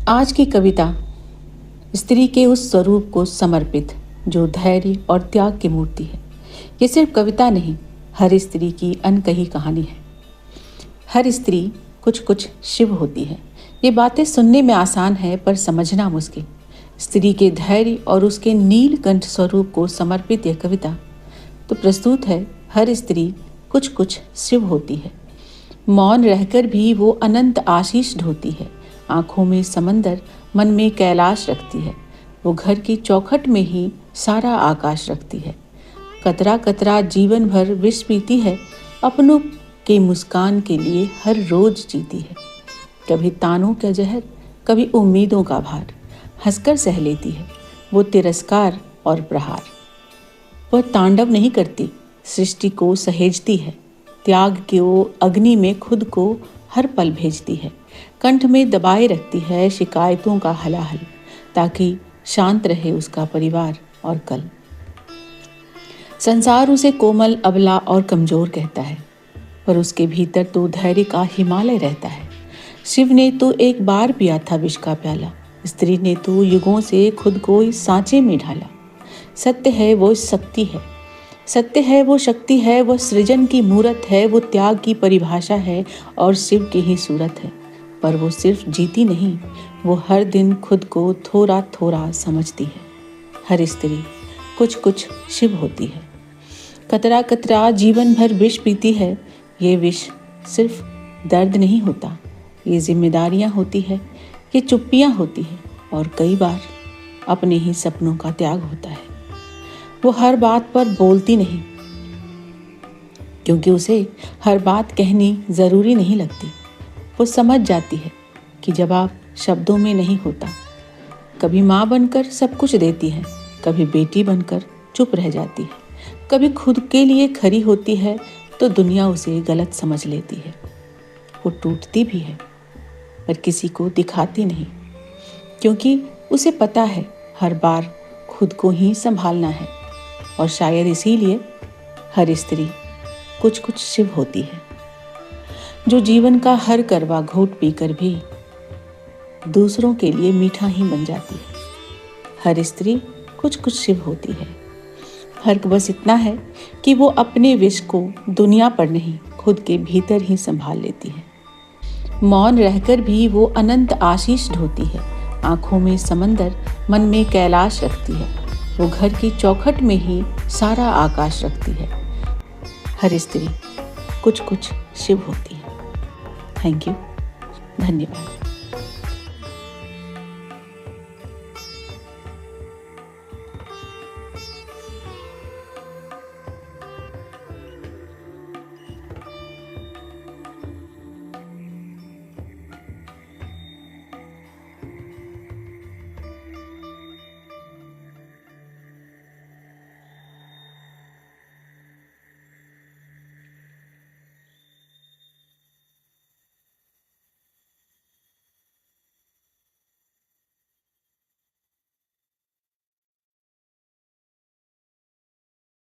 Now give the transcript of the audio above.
आज की कविता स्त्री के उस स्वरूप को समर्पित जो धैर्य और त्याग की मूर्ति है। ये सिर्फ कविता नहीं, हर स्त्री की अनकही कहानी है। हर स्त्री कुछ कुछ शिव होती है। ये बातें सुनने में आसान है पर समझना मुश्किल। स्त्री के धैर्य और उसके नीलकंठ स्वरूप को समर्पित यह कविता तो प्रस्तुत है। हर स्त्री कुछ कुछ शिव होती है। मौन रहकर भी वो अनंत आशीष ढोती है। आंखों में समंदर, मन में कैलाश रखती है। वो घर की चौखट में ही सारा आकाश रखती है। कतरा कतरा जीवन भर विष पीती है। अपनों के मुस्कान के लिए हर रोज जीती है। कभी तानों का जहर, कभी उम्मीदों का भार हंसकर सह लेती है। वो तिरस्कार और प्रहार। वह तांडव नहीं करती, सृष्टि को सहेजती है। त्याग के वो अग्नि में खुद को हर पल भेजती है। कंठ में दबाए रखती है शिकायतों का हलाहल, ताकि शांत रहे उसका परिवार और कल। संसार उसे कोमल, अबला और कमजोर कहता है, पर उसके भीतर तो धैर्य का हिमालय रहता है। शिव ने तो एक बार पिया था विष का प्याला, स्त्री ने तो युगों से खुद को इस सांचे में ढाला। सत्य है वो शक्ति है, सत्य है वो शक्ति है, वह सृजन की मूरत है, वो त्याग की परिभाषा है और शिव की ही सूरत है। पर वो सिर्फ जीती नहीं, वो हर दिन खुद को थोड़ा थोड़ा समझती है। हर स्त्री कुछ कुछ शिव होती है। कतरा कतरा जीवन भर विष पीती है। ये विष सिर्फ दर्द नहीं होता, ये जिम्मेदारियां होती है, ये चुप्पियां होती है और कई बार अपने ही सपनों का त्याग होता है। वो हर बात पर बोलती नहीं, क्योंकि उसे हर बात कहनी जरूरी नहीं लगती। वो समझ जाती है कि जवाब शब्दों में नहीं होता। कभी माँ बनकर सब कुछ देती है, कभी बेटी बनकर चुप रह जाती है, कभी खुद के लिए खरी होती है तो दुनिया उसे गलत समझ लेती है। वो टूटती भी है पर किसी को दिखाती नहीं, क्योंकि उसे पता है हर बार खुद को ही संभालना है। और शायद इसीलिए हर स्त्री कुछ कुछ शिव होती है, जो जीवन का हर करवा घोट पीकर भी दूसरों के लिए मीठा ही बन जाती है। हर स्त्री कुछ कुछ शिव होती है। फर्क बस इतना है कि वो अपने विष को दुनिया पर नहीं, खुद के भीतर ही संभाल लेती है। मौन रहकर भी वो अनंत आशीष ढोती है। आंखों में समंदर, मन में कैलाश रखती है। वो घर की चौखट में ही सारा आकाश रखती है। हर स्त्री कुछ कुछ शिव होती है। थैंक यू, धन्यवाद।